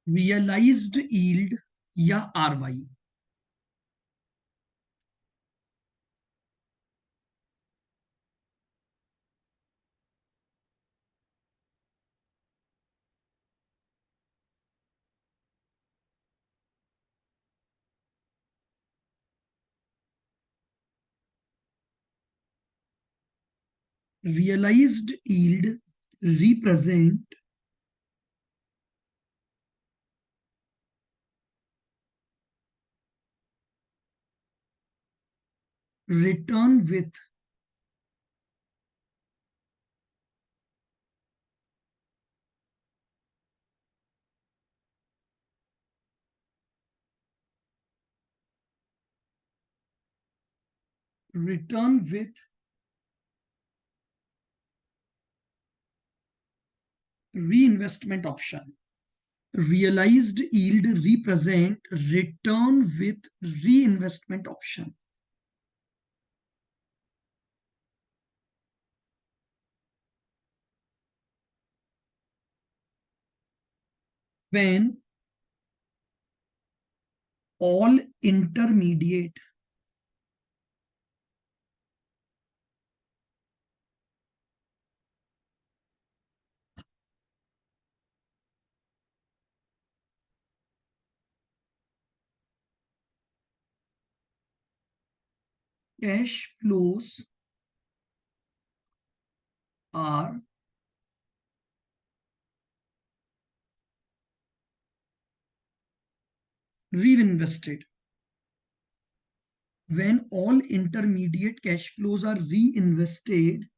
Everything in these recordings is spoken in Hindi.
रियलाइज्ड यील्ड या RY. Realised yield represent return with return with reinvestment option. Realized yield represent return with reinvestment option. When all intermediate cash flows are reinvested. When all intermediate cash flows are reinvested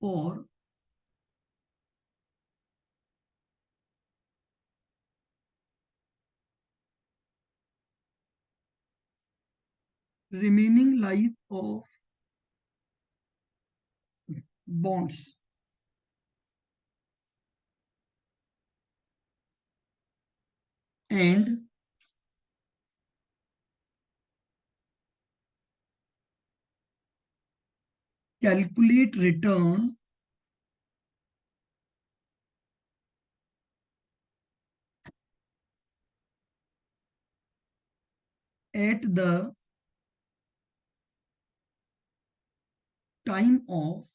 for remaining life of bonds, and calculate return at the time of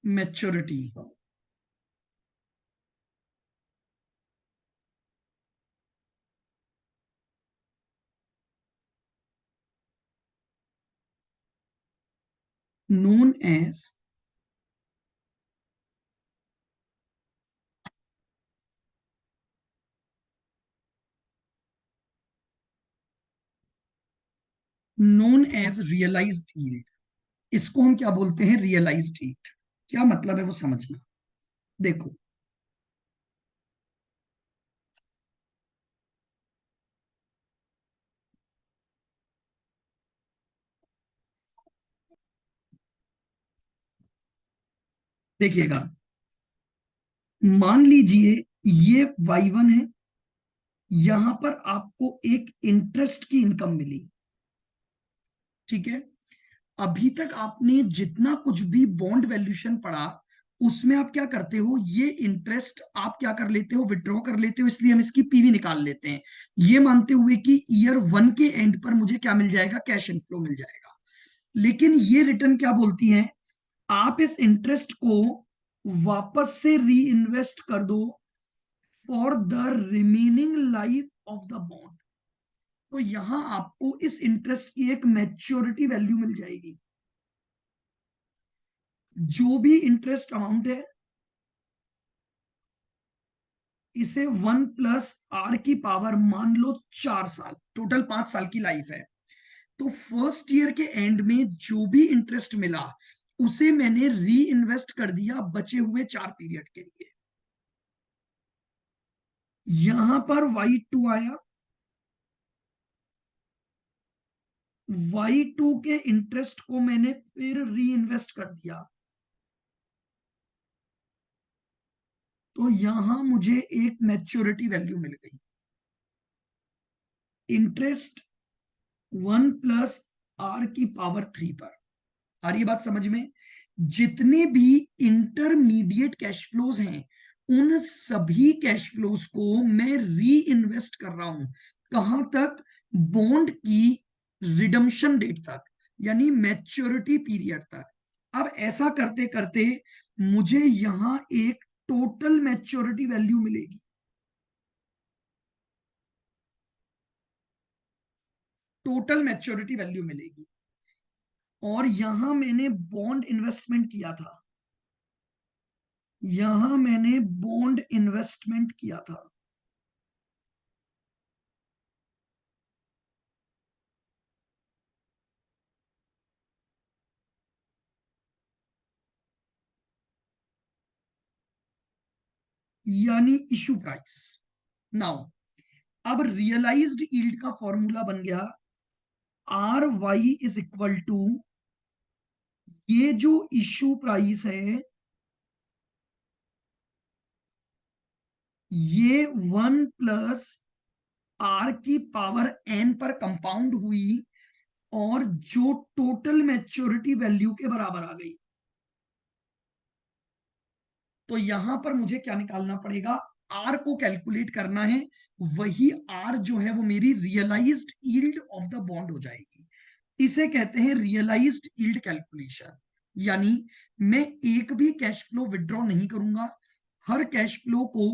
maturity. Known as realised yield. इसको हम क्या बोलते हैं? Realised yield. क्या मतलब है वो समझना। देखो, देखिएगा, मान लीजिए ये y1 है, यहां पर आपको एक इंटरेस्ट की इनकम मिली। ठीक है, अभी तक आपने जितना कुछ भी बॉन्ड वैल्यूएशन पढ़ा, उसमें आप क्या करते हो? ये इंटरेस्ट आप क्या कर लेते हो? विड्रॉ कर लेते हो। इसलिए हम इसकी पीवी निकाल लेते हैं, ये मानते हुए कि ईयर 1 के एंड पर मुझे क्या मिल जाएगा? कैश इनफ्लो मिल जाएगा। लेकिन ये रिटर्न क्या बोलती है? आप इस इंटरेस्ट को वापस से री इन्वेस्ट कर दो for the remaining life of the bond. तो यहां आपको इस इंटरेस्ट की एक मैच्योरिटी वैल्यू मिल जाएगी। जो भी इंटरेस्ट अमाउंट है, इसे 1 + r की पावर मान लो 4 साल, टोटल 5 साल की लाइफ है। तो फर्स्ट ईयर के एंड में जो भी इंटरेस्ट मिला, उसे मैंने री इन्वेस्ट कर दिया बचे हुए 4 पीरियड के लिए। यहां पर y2 आया, y2 के इंटरेस्ट को मैंने फिर री इन्वेस्ट कर दिया। तो यहां मुझे एक मैच्योरिटी वैल्यू मिल गई। इंटरेस्ट 1 + आर की पावर 3 पर। आ रही है बात समझ में? जितने भी इंटरमीडिएट कैश फ्लोज हैं, उन सभी कैश फ्लोज को मैं री इन्वेस्ट कर रहा हूं। कहां तक? बॉन्ड की रिडम्पशन डेट तक, यानी मैच्योरिटी पीरियड तक। अब ऐसा करते करते मुझे यहां एक टोटल मैच्योरिटी वैल्यू मिलेगी। टोटल मैच्योरिटी वैल्यू मिलेगी। और यहां मैंने बॉन्ड इन्वेस्टमेंट किया था, यहां मैंने बॉन्ड इन्वेस्टमेंट किया था। यानी इशू प्राइस। नाउ अब रियलाइज्ड यील्ड का फॉर्मूला बन गया, R Y is equal to, ये जो इशू प्राइस है ये 1 + आर की पावर एन पर कंपाउंड हुई, और जो टोटल मैच्योरिटी वैल्यू के बराबर आ गई। तो यहां पर मुझे क्या निकालना पड़ेगा? आर को कैलकुलेट करना है। वही आर जो है वो मेरी realised yield of the bond हो जाएगी। इसे कहते हैं रियलाइज्ड यील्ड कैलकुलेशन। यानी मैं एक भी कैश फ्लो विड्रॉ नहीं करूंगा, हर कैश फ्लो को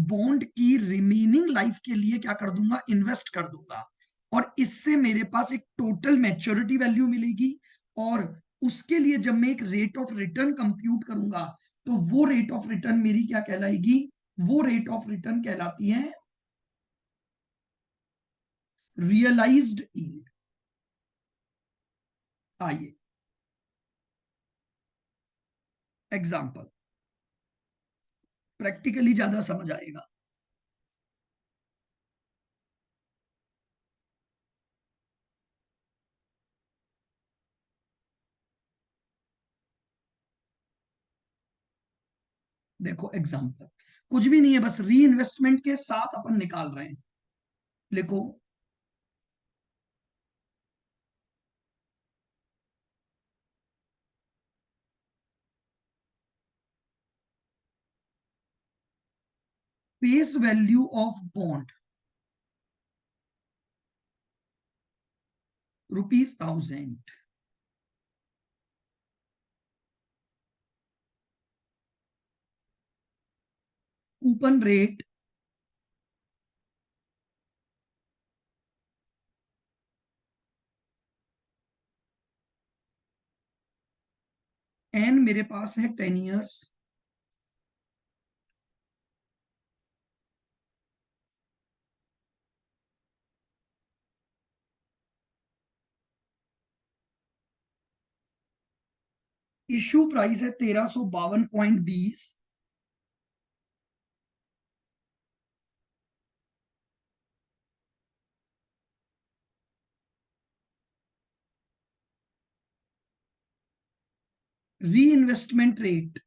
बॉन्ड की रिमेनिंग लाइफ के लिए क्या कर दूंगा? इन्वेस्ट कर दूंगा। और इससे मेरे पास एक टोटल मैच्योरिटी वैल्यू मिलेगी। और उसके लिए जब मैं एक रेट ऑफ रिटर्न कंप्यूट करूंगा, तो वो रेट ऑफ रिटर्न मेरी क्या कहलाएगी? वो रेट ऑफ रिटर्न कहलाती है रियलाइज्ड यील्ड। आइए एग्जांपल, प्रैक्टिकली ज्यादा समझ आएगा। देखो एग्जांपल कुछ भी नहीं है, बस री इन्वेस्टमेंट के साथ अपन निकाल रहे हैं। लिखो, face value of bond ₹1000। Coupon rate N मेरे पास है 10 years। इशू प्राइस है 1352.20। री इन्वेस्टमेंट रेट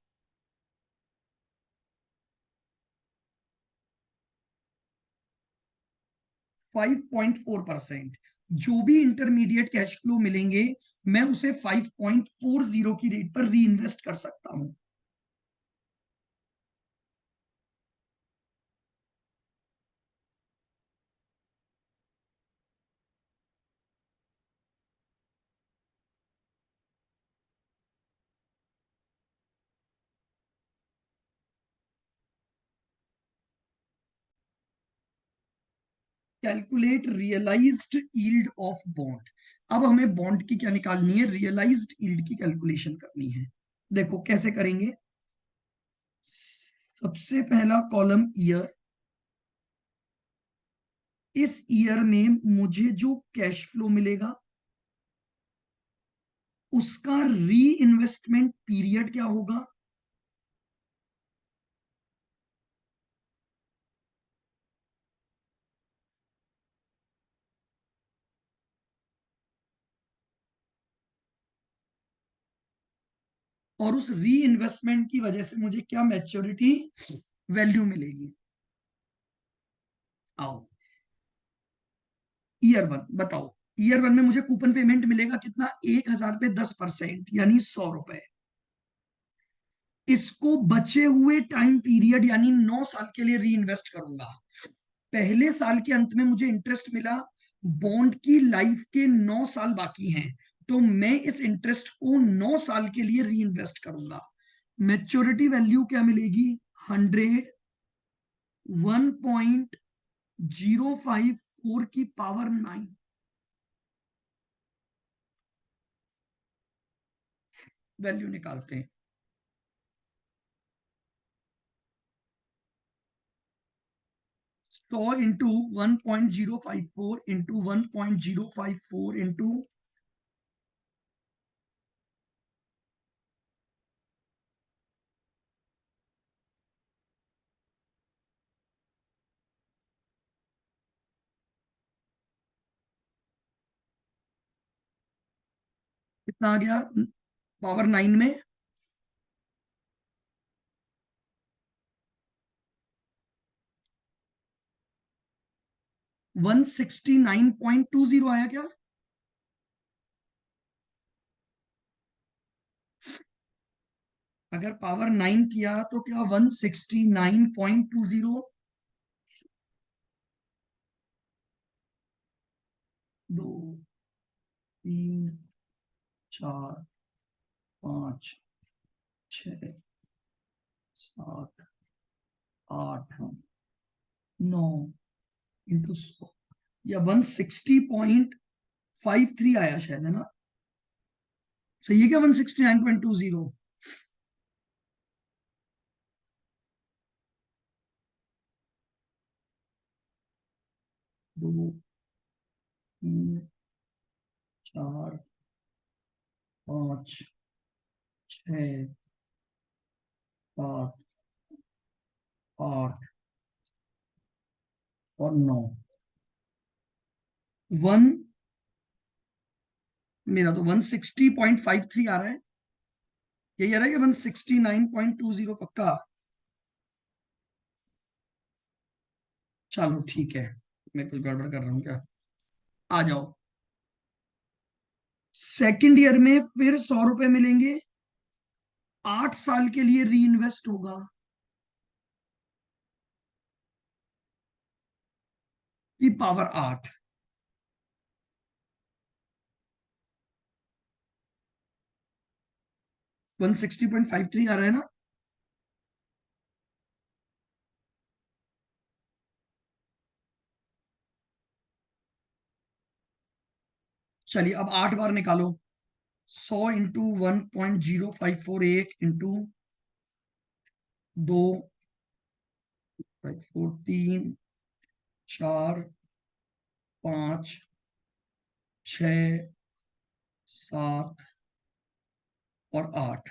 5.4%। जो भी इंटरमीडिएट कैश फ्लो मिलेंगे, मैं उसे 5.40 की रेट पर री इन्वेस्ट कर सकता हूं। Calculate realised yield of bond. अब हमें बॉन्ड की क्या निकालनी है? रियलाइज्ड यील्ड की कैलकुलेशन करनी है। देखो कैसे करेंगे। सबसे पहला कॉलम ईयर, इस ईयर में मुझे जो कैश फ्लो मिलेगा उसका री इन्वेस्टमेंट पीरियड क्या होगा, और उस री इन्वेस्टमेंट की वजह से मुझे क्या मैच्योरिटी वैल्यू मिलेगी। आओ, ईयर 1 बताओ। ईयर 1 में मुझे कूपन पेमेंट मिलेगा कितना, 1,000 पे 10%, यानी 100 रुपए। इसको बचे हुए टाइम पीरियड यानी 9 साल के लिए री इन्वेस्ट करूंगा। पहले साल के अंत में मुझे इंटरेस्ट मिला, बॉन्ड की लाइफ के 9 साल बाकी हैं, तो मैं इस इंटरेस्ट को 9 साल के लिए री इन्वेस्ट करूंगा। मैच्योरिटी वैल्यू क्या मिलेगी, 100, 1.054 की पावर 9, वैल्यू निकालते हैं। 100 इंटू 1.054 इंटू 1.054 इंटू, कितना आ गया पावर 9 में, 169.20 आया क्या? अगर पावर 9 किया तो क्या 169.20, 2, 3, 4, 5, 6, 7, 8, 9 इंटू 100, या 160.53 आया शायद, है ना? सही है क्या 169.20? 2, 3, 4, 5, 6, 7, 8 और 9, वन, मेरा तो 160.53 आ रहा है। यही आ रहा है कि 169.20 पक्का? चलो ठीक है, मैं कुछ गड़बड़ कर रहा हूँ क्या? आ जाओ। सेकंड ईयर में फिर 100 रुपए मिलेंगे, 8 साल के लिए री इन्वेस्ट होगा की पावर 8, 160.53 आ रहा है ना? चलिए अब 8 बार निकालो। 100 इंटू 1.054, 1 इंटू 2, 3, 4, 5, 6, 7 और 8,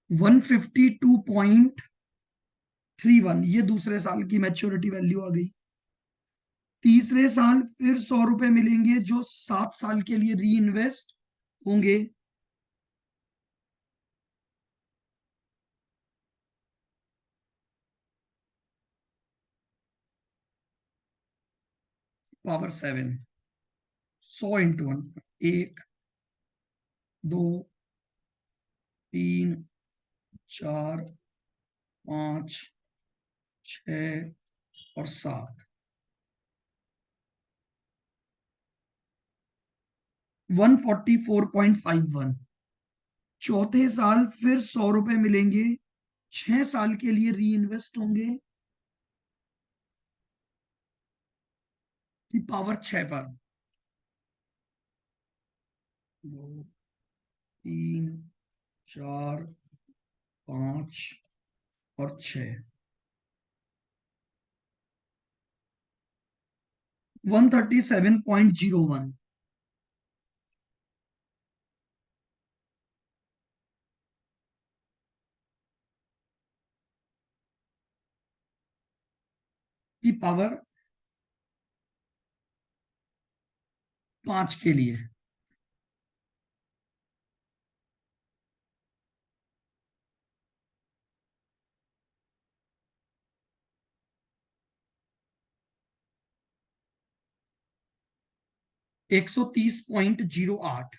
152.31, ये दूसरे साल की मैच्योरिटी वैल्यू आ गई। तीसरे साल फिर 100 रुपए मिलेंगे जो 7 साल के लिए री इन्वेस्ट होंगे, पावर 7। 100 इंटू 1, 1, 2, 3, 4, 5, 6 और 7, 144.51। चौथे साल फिर 100 रुपए मिलेंगे, 6 साल के लिए री इन्वेस्ट होंगे की पावर 6 पर, 2, 3, 4, 5 और 6, 137.01 की पावर 5 के लिए। 130.08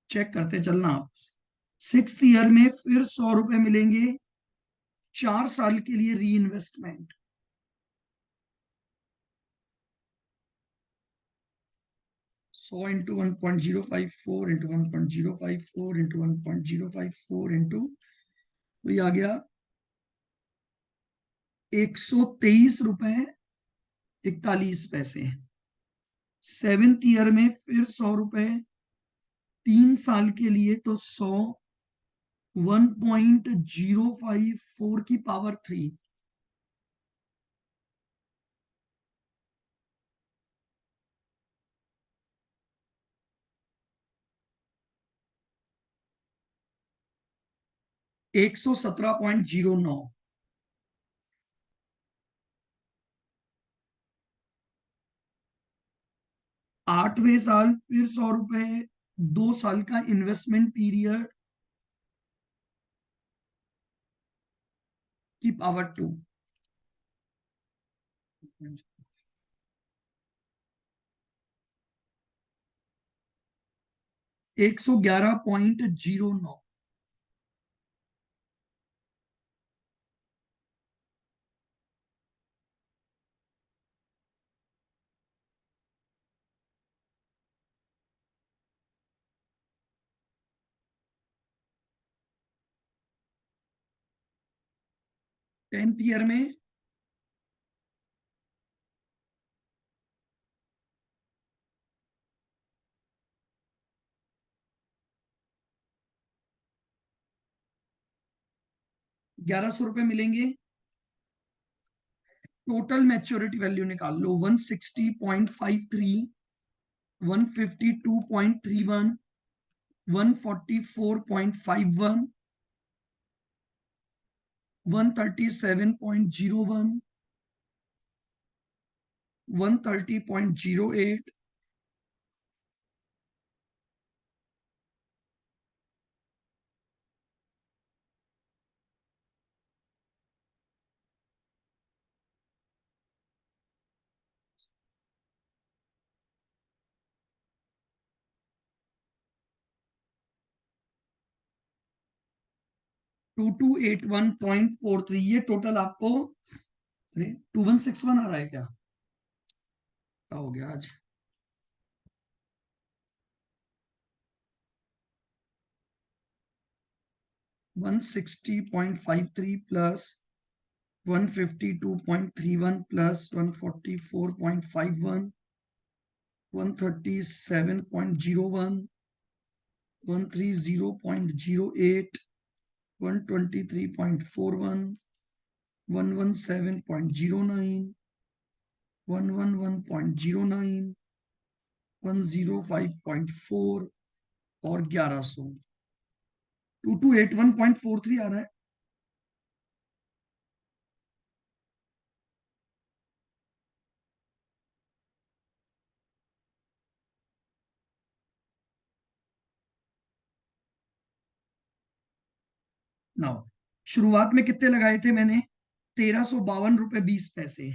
चेक करते चलना आप। 6th ईयर में फिर 100 रुपए मिलेंगे, 4 साल के लिए री investment. 100 into 1.054 into 1.054 into 1.054 into, तो ये आ गया 123 रुपए 41 पैसे। 7th ईयर में फिर 100 रुपए, 3 साल के लिए तो 100, 1.054 की पावर 3, 117.09। 8वें साल फिर 100 रुपए, 2 साल का इन्वेस्टमेंट पीरियड की पावर 2, 111.09। 10th ईयर में 1100 रुपए मिलेंगे। टोटल मैच्योरिटी वैल्यू निकाल लो, 160.53, 152.31, 144.51, 137.01, 130.08, 2281.43। ये टोटल आपको, अरे 2161 आ रहा है क्या? क्या हो गया आज? 160.53 प्लस 152.31 प्लस 144.51, 137.01, 130.08, 123.41, 117.09, 111.09, 105.4 और 1100। 2281.43 आ रहा है। नाउ शुरुआत में कितने लगाए थे मैंने? 1352 रुपए 20 पैसे।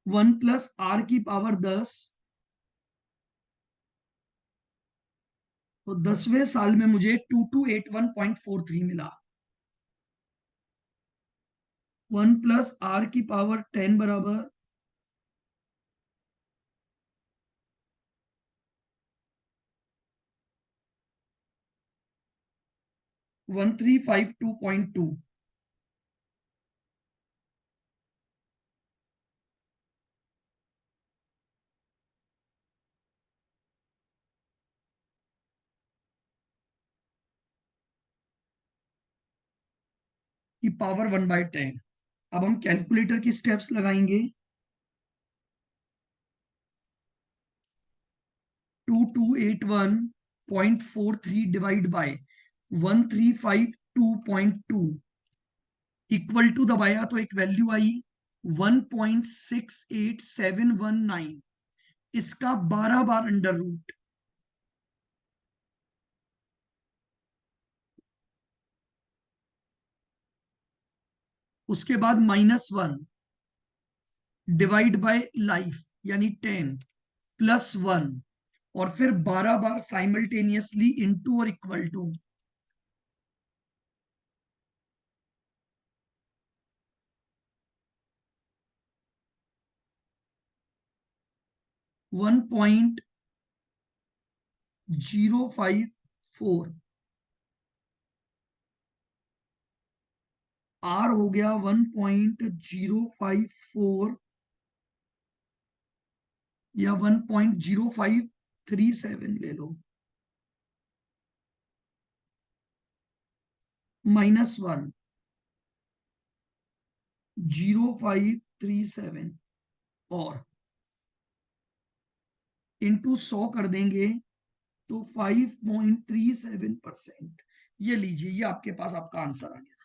1 + r⁻10, तो 10वें साल में मुझे 2281.43 मिला। 1 + r⁻10 बराबर 1352.2 की पावर 1/10। अब हम कैलकुलेटर की स्टेप्स लगाएंगे। 2281.43 डिवाइड बाय 1352.2 इक्वल टू, दबाया तो एक वैल्यू आई 1.68719। इसका 12 बार अंडर रूट, उसके बाद -1 डिवाइड बाय लाइफ यानी 10 +1 और फिर 12 बार साइमल्टेनियसली इनटू और इक्वल टू 1.054 आर हो गया 1.054 या 1.0537 ले लो, -1 0.537 और इंटू 100 कर देंगे तो 5.37%। ये लीजिए, ये आपके पास आपका आंसर आ गया।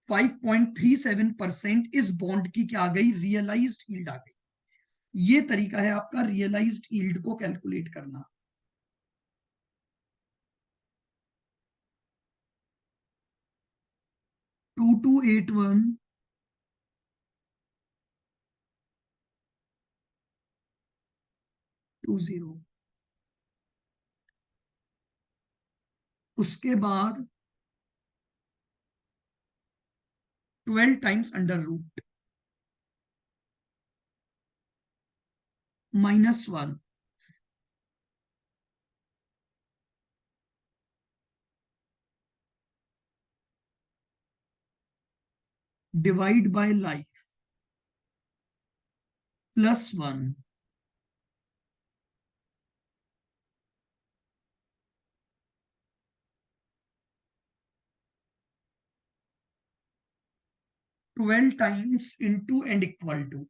5.37% इस बॉन्ड की क्या आ गई, रियलाइज्ड यील्ड आ गई। ये तरीका है आपका रियलाइज्ड यील्ड को कैलकुलेट करना। 228120, उसके बाद 12 times under root -1 divide by life +1 12 times into and equal to.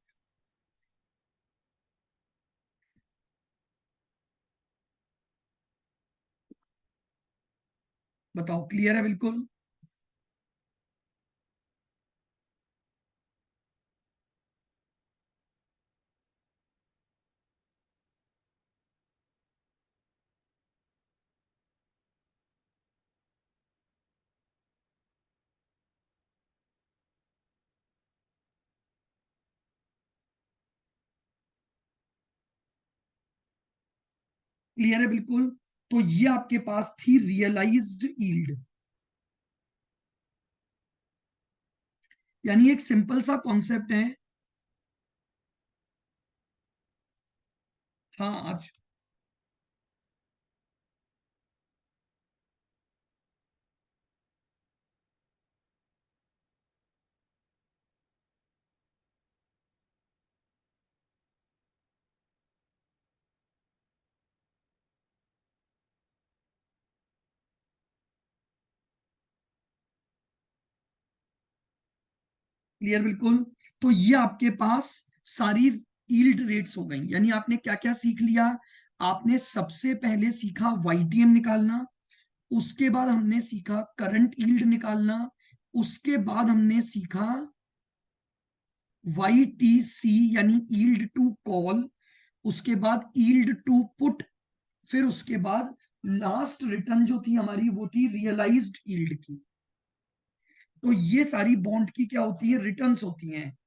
बताओ, क्लियर है बिल्कुल? क्लियर है बिल्कुल? तो ये आपके पास थी रियलाइज्ड यील्ड, यानी एक सिंपल सा कॉन्सेप्ट है। हाँ, आज क्लियर बिल्कुल? तो ये आपके पास सारी यील्ड रेट्स हो गई, यानी आपने क्या क्या सीख लिया। आपने सबसे पहले सीखा वाईटीएम निकालना, उसके बाद हमने सीखा करंट यील्ड निकालना, उसके बाद हमने सीखा YTC यानी यील्ड टू कॉल, उसके बाद यील्ड टू पुट, फिर उसके बाद लास्ट रिटर्न जो थी हमारी वो थी रियलाइज्ड यील्ड की। तो ये सारी बॉन्ड की क्या होती है, रिटर्न्स होती हैं।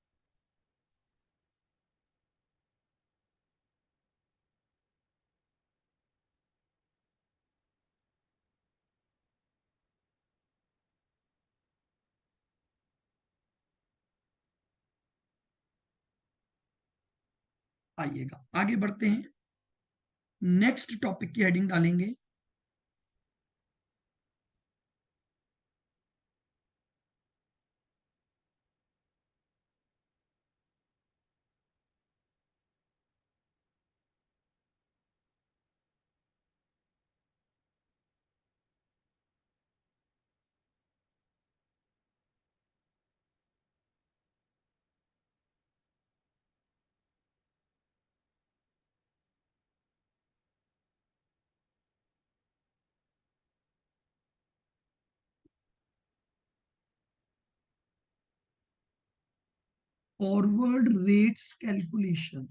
आइएगा आगे बढ़ते हैं, नेक्स्ट टॉपिक की हेडिंग डालेंगे फॉरवर्ड रेट्स कैलकुलेशन।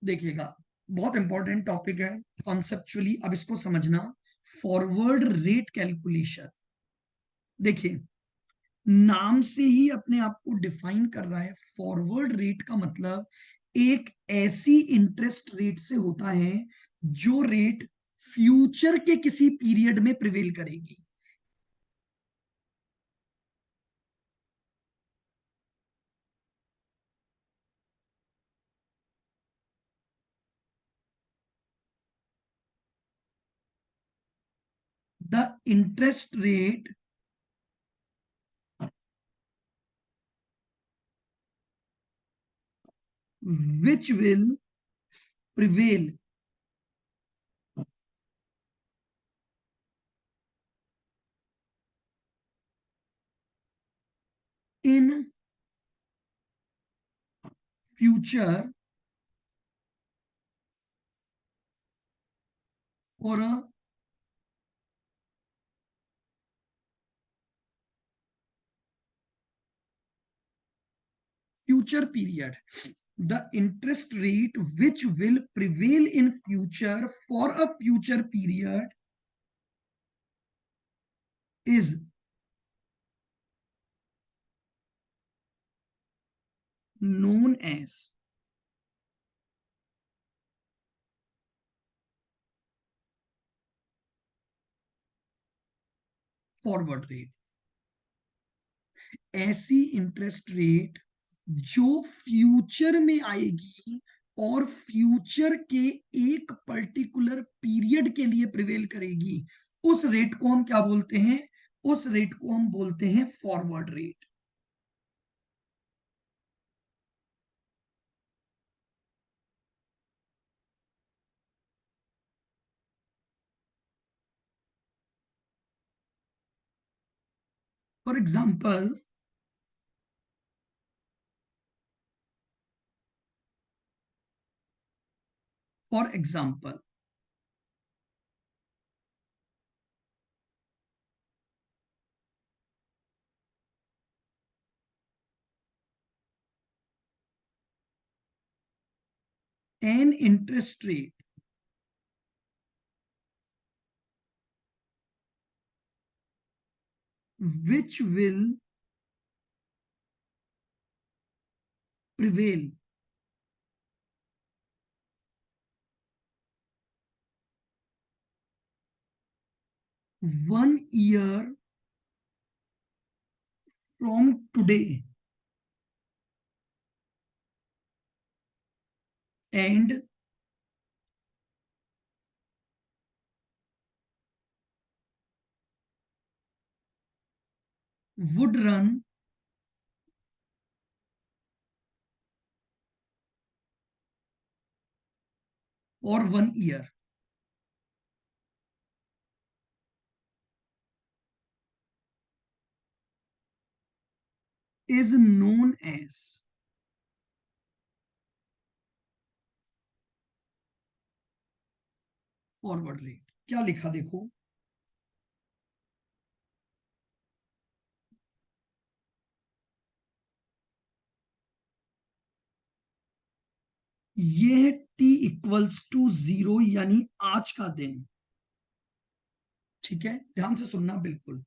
देखिएगा, बहुत इंपॉर्टेंट टॉपिक है कॉन्सेप्चुअली, अब इसको समझना। फॉरवर्ड रेट कैलकुलेशन, देखिए नाम से ही अपने आप को डिफाइन कर रहा है। फॉरवर्ड रेट का मतलब एक ऐसी इंटरेस्ट रेट से होता है जो रेट फ्यूचर के किसी पीरियड में प्रिवेल करेगी। The interest rate which will prevail in future for a future period. The interest rate which will prevail in future for a future period is known as forward rate. ऐसी इंटरेस्ट रेट जो फ्यूचर में आएगी और फ्यूचर के एक पर्टिकुलर पीरियड के लिए प्रिवेल करेगी, उस रेट को हम क्या बोलते हैं? उस रेट को हम बोलते हैं forward rate. For example, for example an interest rate which will prevail one year from today and would run for 1 year is known as forward rate. क्या लिखा देखो, ये है t=0 यानी आज का दिन। ठीक है, ध्यान से सुनना बिल्कुल।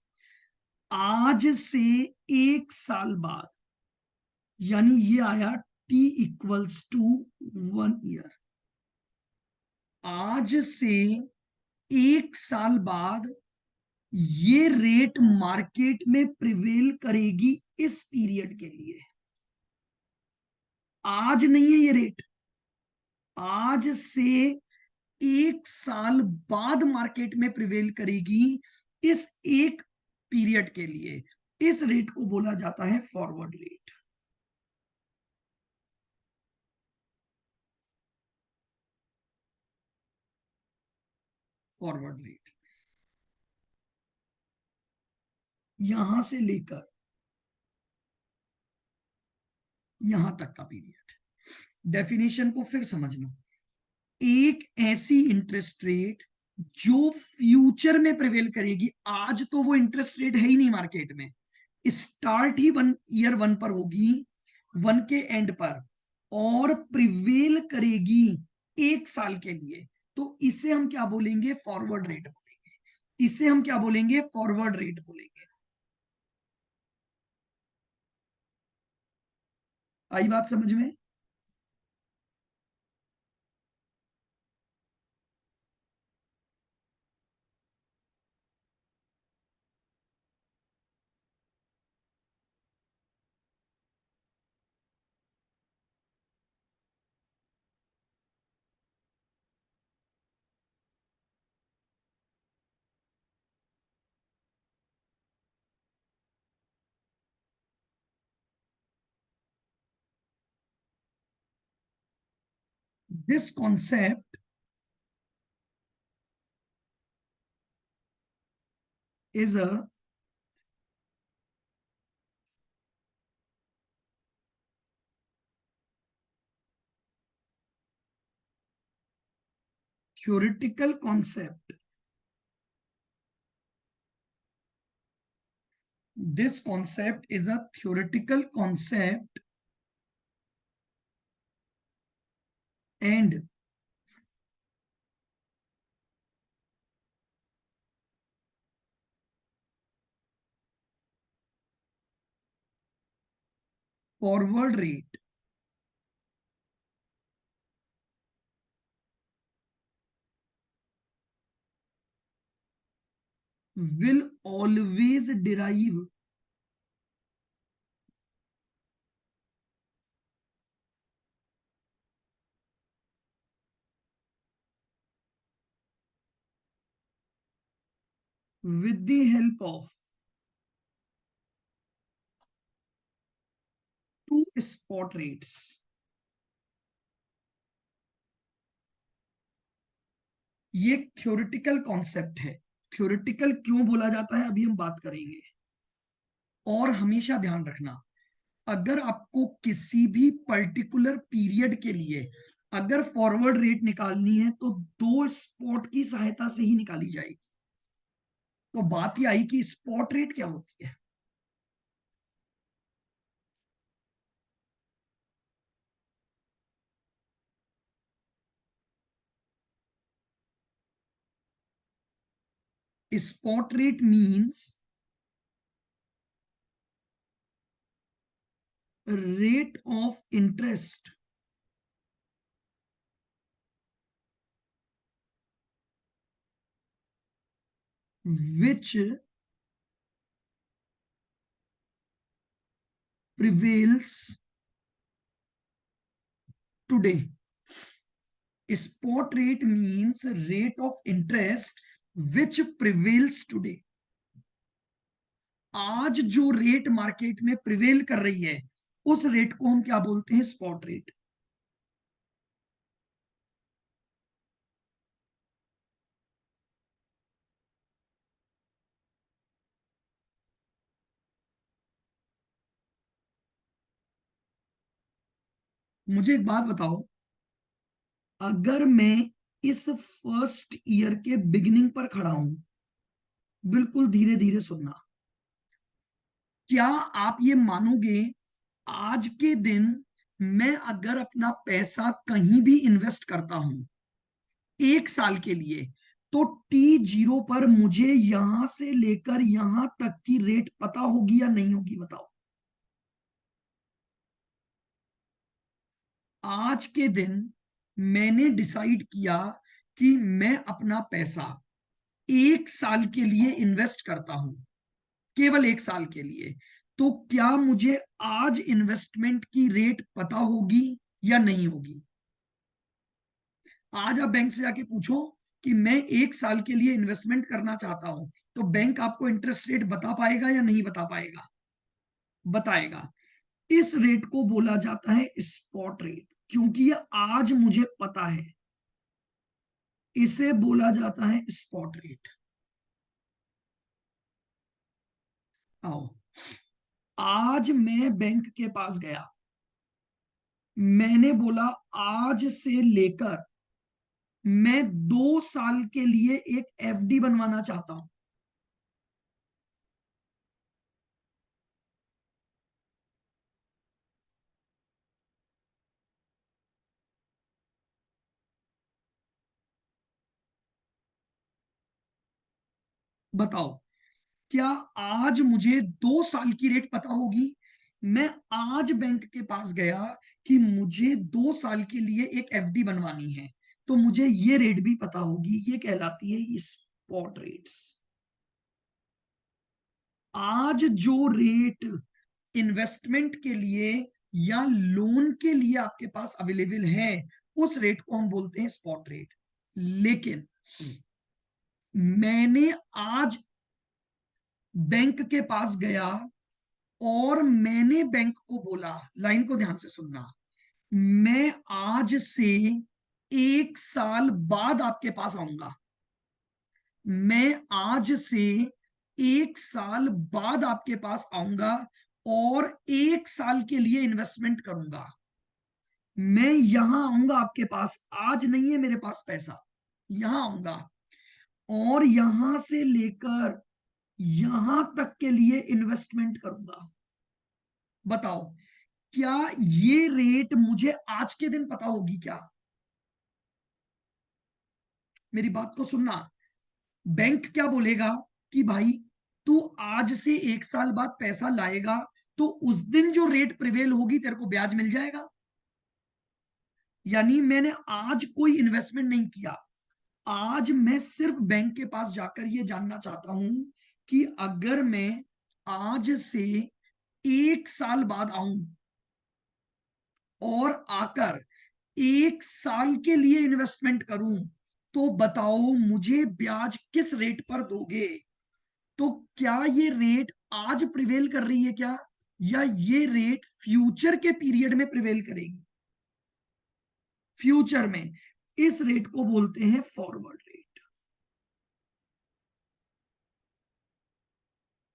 आज से 1 साल बाद, यानी ये आया t=1 ईयर। आज से 1 साल बाद ये रेट मार्केट में प्रिवेल करेगी इस पीरियड के लिए। आज नहीं है ये रेट, आज से 1 साल बाद मार्केट में प्रिवेल करेगी इस एक पीरियड के लिए। इस रेट को बोला जाता है फॉरवर्ड रेट। फॉरवर्ड रेट यहां से लेकर यहां तक का पीरियड। डेफिनेशन को फिर समझना। एक ऐसी इंटरेस्ट रेट जो फ्यूचर में प्रिवेल करेगी, आज तो वो इंटरेस्ट रेट है ही नहीं मार्केट में, स्टार्ट ही वन ईयर 1 पर होगी, 1 के एंड पर। और प्रिवेल करेगी 1 साल के लिए, तो इसे हम क्या बोलेंगे? फॉरवर्ड रेट बोलेंगे। इसे हम क्या बोलेंगे? फॉरवर्ड रेट बोलेंगे। आई बात समझ में? This concept is a theoretical concept. This concept is a theoretical concept and forward rate will always derive with the help of two spot rates. ये थ्योरेटिकल कॉन्सेप्ट है। थ्योरेटिकल क्यों बोला जाता है अभी हम बात करेंगे। और हमेशा ध्यान रखना, अगर आपको किसी भी पर्टिकुलर पीरियड के लिए अगर फॉरवर्ड रेट निकालनी है तो दो स्पॉट की सहायता से ही निकाली जाएगी। तो बात यह आई कि स्पॉट रेट क्या होती है। Spot rate means rate of interest which prevails today. Spot rate means rate of interest which prevails today. आज जो रेट मार्केट में प्रिवेल कर रही है उस रेट को हम क्या बोलते हैं? Spot rate. मुझे एक बात बताओ, अगर मैं इस फर्स्ट ईयर के बिगिनिंग पर खड़ा हूं, बिल्कुल धीरे धीरे सुनना, क्या आप ये मानोगे आज के दिन मैं अगर अपना पैसा कहीं भी इन्वेस्ट करता हूं 1 साल के लिए, तो T0 पर मुझे यहां से लेकर यहां तक की रेट पता होगी या नहीं होगी? बताओ। आज के दिन मैंने डिसाइड किया कि मैं अपना पैसा 1 साल के लिए इन्वेस्ट करता हूं, केवल 1 साल के लिए, तो क्या मुझे आज इन्वेस्टमेंट की रेट पता होगी या नहीं होगी? आज आप बैंक से जाके पूछो कि मैं 1 साल के लिए इन्वेस्टमेंट करना चाहता हूं, तो बैंक आपको इंटरेस्ट रेट बता पाएगा या नहीं बता पाएगा? बताएगा। इस रेट को बोला जाता है स्पॉट रेट, क्योंकि ये आज मुझे पता है। इसे बोला जाता है स्पॉट रेट। आओ, आज मैं बैंक के पास गया, मैंने बोला आज से लेकर मैं 2 साल के लिए एक एफडी बनवाना चाहता हूं। बताओ, क्या आज मुझे 2 साल की रेट पता होगी? मैं आज बैंक के पास गया कि मुझे 2 साल के लिए एक एफडी बनवानी है, तो मुझे ये रेट भी पता होगी। ये कहलाती है स्पॉट रेट्स। आज जो रेट इन्वेस्टमेंट के लिए या लोन के लिए आपके पास अवेलेबल है, उस रेट को हम बोलते हैं स्पॉट रेट। लेकिन मैंने आज बैंक के पास गया और मैंने बैंक को बोला, लाइन को ध्यान से सुनना, मैं आज से 1 साल बाद आपके पास आऊंगा। मैं आज से 1 साल बाद आपके पास आऊंगा और 1 साल के लिए इन्वेस्टमेंट करूंगा। मैं यहां आऊंगा आपके पास, आज नहीं है मेरे पास पैसा, यहां आऊंगा और यहां से लेकर यहां तक के लिए इन्वेस्टमेंट करूंगा। बताओ, क्या ये रेट मुझे आज के दिन पता होगी क्या? मेरी बात को सुनना। बैंक क्या बोलेगा कि भाई तू आज से 1 साल बाद पैसा लाएगा, तो उस दिन जो रेट प्रिवेल होगी तेरे को ब्याज मिल जाएगा। यानी मैंने आज कोई इन्वेस्टमेंट नहीं किया, आज मैं सिर्फ बैंक के पास जाकर ये जानना चाहता हूं कि अगर मैं आज से 1 साल बाद आऊं और आकर 1 साल के लिए इन्वेस्टमेंट करूं, तो बताओ मुझे ब्याज किस रेट पर दोगे? तो क्या ये रेट आज प्रिवेल कर रही है क्या, या ये रेट फ्यूचर के पीरियड में प्रिवेल करेगी? फ्यूचर में। इस रेट को बोलते हैं फॉरवर्ड।